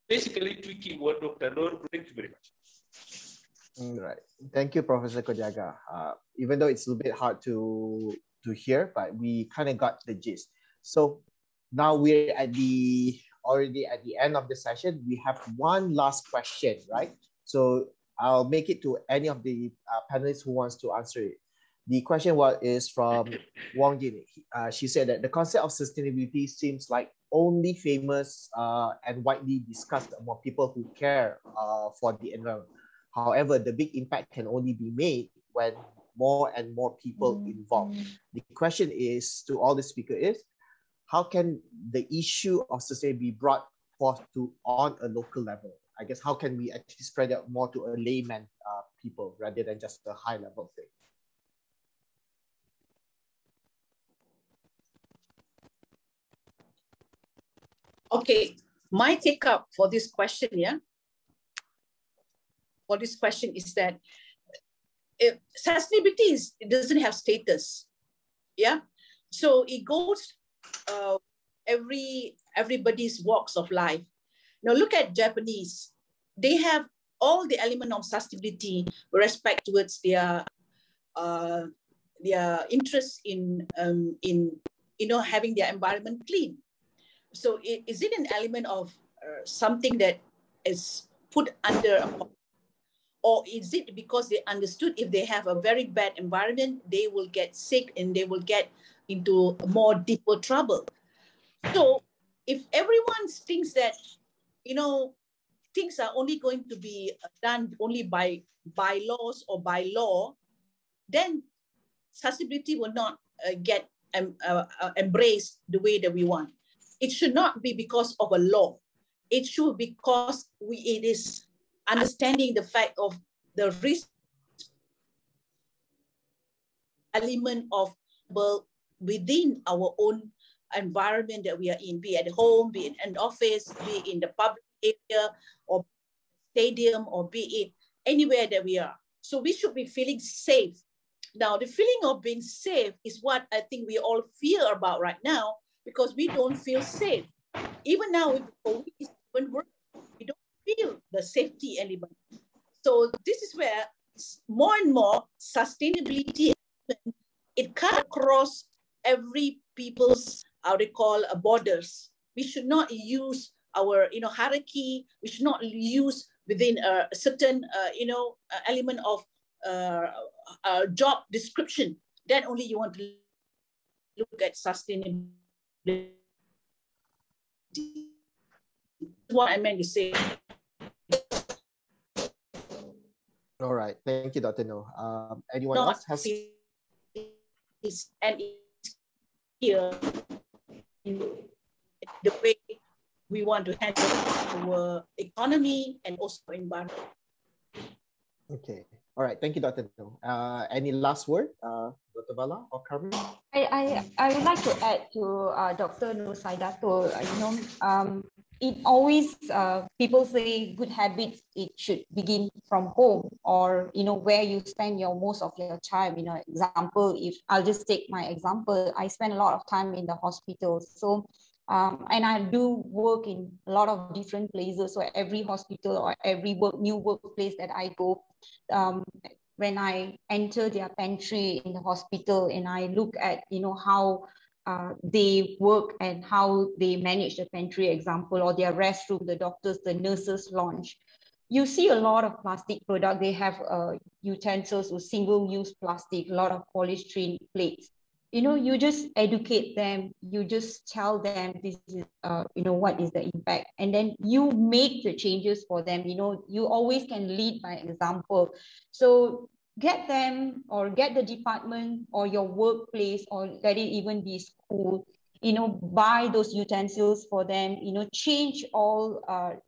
basically tweaking what Dr. Noor. Thank you very much. Right. Thank you, Professor Kojaga. Even though it's a little bit hard to hear, but we kind of got the gist. So now we're already at the end of the session. We have one last question, right? So I'll make it to any of the panelists who wants to answer it. The question is from Wong Jin. She said that the concept of sustainability seems like only famous and widely discussed among people who care for the environment. However, the big impact can only be made when more and more people involved. The question is to all the speakers is, how can the issue of sustainability be brought forth on a local level? I guess how can we actually spread it more to a layman people rather than just a high level thing? Okay, my take up for this question, for this question is that sustainability it doesn't have status, so it goes everybody's walks of life. Now look at Japanese, they have all the element of sustainability with respect towards their interest in having their environment clean. So is it an element of something that is put under a, or is it because they understood if they have a very bad environment, they will get sick and they will get into more deeper trouble? So if everyone thinks that, you know, things are only going to be done only by bylaws or by law, then sustainability will not get embraced the way that we want. It should not be because of a law. It should be because it is understanding the fact of the risk element of within our own environment that we are in, be it at home, be it in office, be it in the public area or stadium, or be it anywhere that we are. So we should be feeling safe. Now, the feeling of being safe is what I think we all fear about right now, because we don't feel safe. Even now, with COVID, we don't feel the safety element. So this is where more and more sustainability, it cut across every people's, how they call, borders. We should not use our, hierarchy. We should not use within a certain, element of job description. Then only you want to look at sustainability. What I meant to say. All right, thank you, Dr. No. Anyone else has? And here in the way we want to handle our economy and also environment. Okay. All right. Thank you, Dr. No. Any last word, Dr. Vala or Carmen? I would like to add to Dr. Norsaidatul. It always people say good habits, it should begin from home, or where you spend most of your time. Example, if I'll just take my example, I spend a lot of time in the hospital. So and I do work in a lot of different places. So every hospital or every new workplace that I go, when I enter their pantry in the hospital and I look at, how they work and how they manage the pantry, example, or their restroom, the doctors, the nurses' lounge, you see a lot of plastic product. They have utensils with single-use plastic, a lot of polystyrene plates. You just educate them, you just tell them this is, what is the impact, and then you make the changes for them. You always can lead by example. So get them, or get the department or your workplace, or let it even be school, buy those utensils for them, change all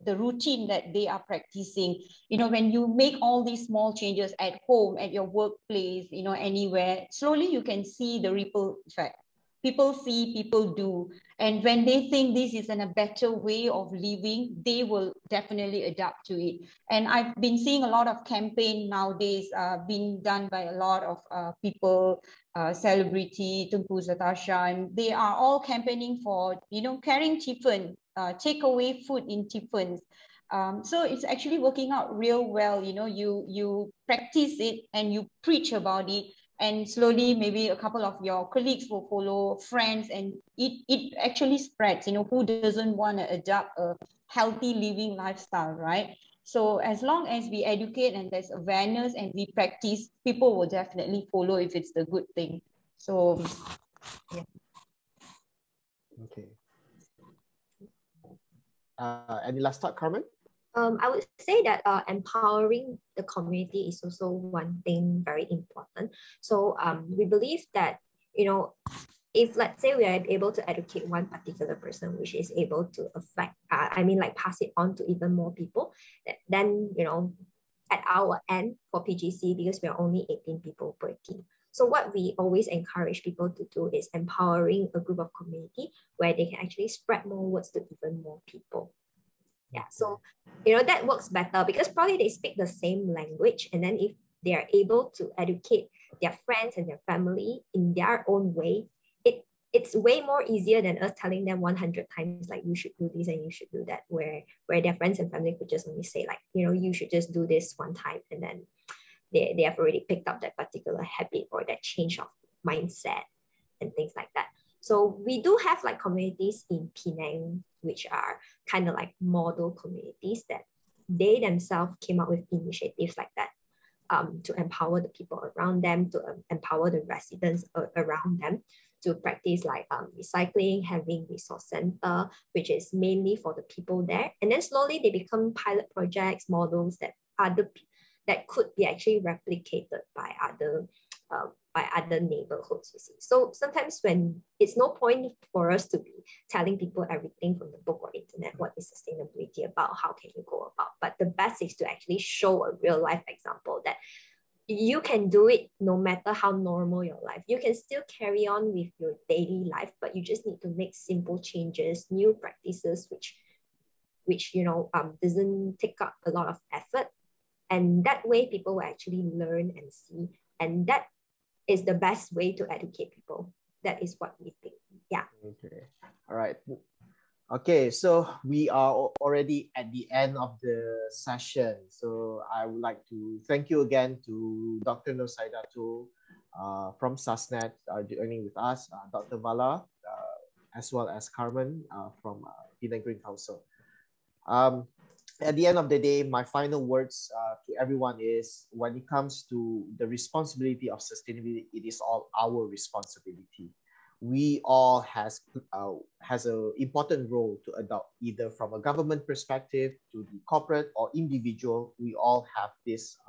the routine that they are practicing. When you make all these small changes at home, at your workplace, anywhere, slowly you can see the ripple effect. People see, people do. And when they think this is a better way of living, they will definitely adapt to it. And I've been seeing a lot of campaign nowadays being done by a lot of people, celebrity, Tunku Zatashan. They are all campaigning for, carrying tiffin, take away food in tiffins. So it's actually working out real well. You practice it and you preach about it, and slowly maybe a couple of your colleagues will follow, friends, and it actually spreads. Who doesn't want to adopt a healthy living lifestyle, right? So as long as we educate and there's awareness and we practice, people will definitely follow if it's the good thing. So yeah. Okay. Any last thought, Carmen? I would say that empowering the community is also one thing very important. So we believe that, if let's say we are able to educate one particular person, which is able to affect, pass it on to even more people, then, at our end for PGC, because we are only 18 people per team. So what we always encourage people to do is empowering a group of community where they can actually spread more words to even more people. Yeah, so that works better because probably they speak the same language, and then if they are able to educate their friends and their family in their own way, it's way more easier than us telling them 100 times like you should do this and you should do that, where their friends and family could just only say like, you should just do this one time, and then they have already picked up that particular habit or that change of mindset and things like that. So we do have like communities in Penang, which are kind of like model communities that they themselves came up with initiatives like that to empower the people around them, to empower the residents around them, to practice like recycling, having resource center, which is mainly for the people there. And then slowly they become pilot projects, models that could be actually replicated by other neighborhoods, you see. So sometimes when it's no point for us to be telling people everything from the book or internet, what is sustainability about, how can you go about, but the best is to actually show a real life example that you can do it no matter how normal your life. You can still carry on with your daily life, but you just need to make simple changes, new practices, which doesn't take up a lot of effort. And that way people will actually learn and see. And that is the best way to educate people. That is what we think. Yeah. Okay. All right. Okay, so we are already at the end of the session. So I would like to thank you again to Dr. Norsaidatul from SASNET joining with us, Dr. Vala, as well as Carmen from Penang Green Council. At the end of the day, my final words to everyone is, when it comes to the responsibility of sustainability, it is all our responsibility. We all has an important role to adopt, either from a government perspective to the corporate or individual. We all have this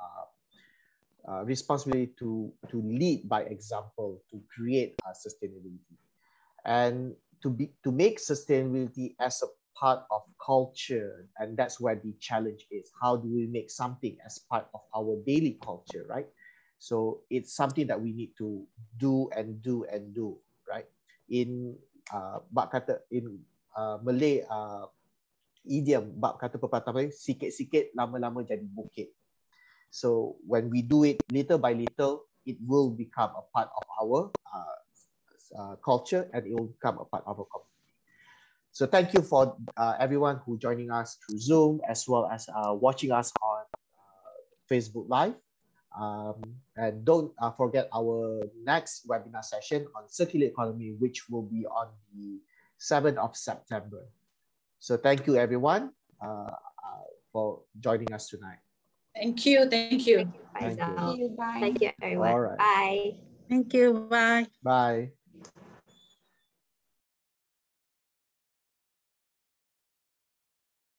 responsibility to lead by example, to create sustainability, and to make sustainability as a part of culture. And that's where the challenge is. How do we make something as part of our daily culture, right? So it's something that we need to do and do and do. Right? In bab kata in Malay idiom, bab kata pepatah, sikit-sikit lama-lama jadi bukit. So when we do it little by little, it will become a part of our culture, and it will become a part of our community. So thank you for everyone who joining us through Zoom, as well as watching us on Facebook Live. And don't forget our next webinar session on circular economy, which will be on the 7th of September. So thank you, everyone, for joining us tonight. Thank you. Thank you. Thank you, Faisal. Thank you. Bye. Thank you, everyone. All right. Bye. Thank you. Bye. Bye.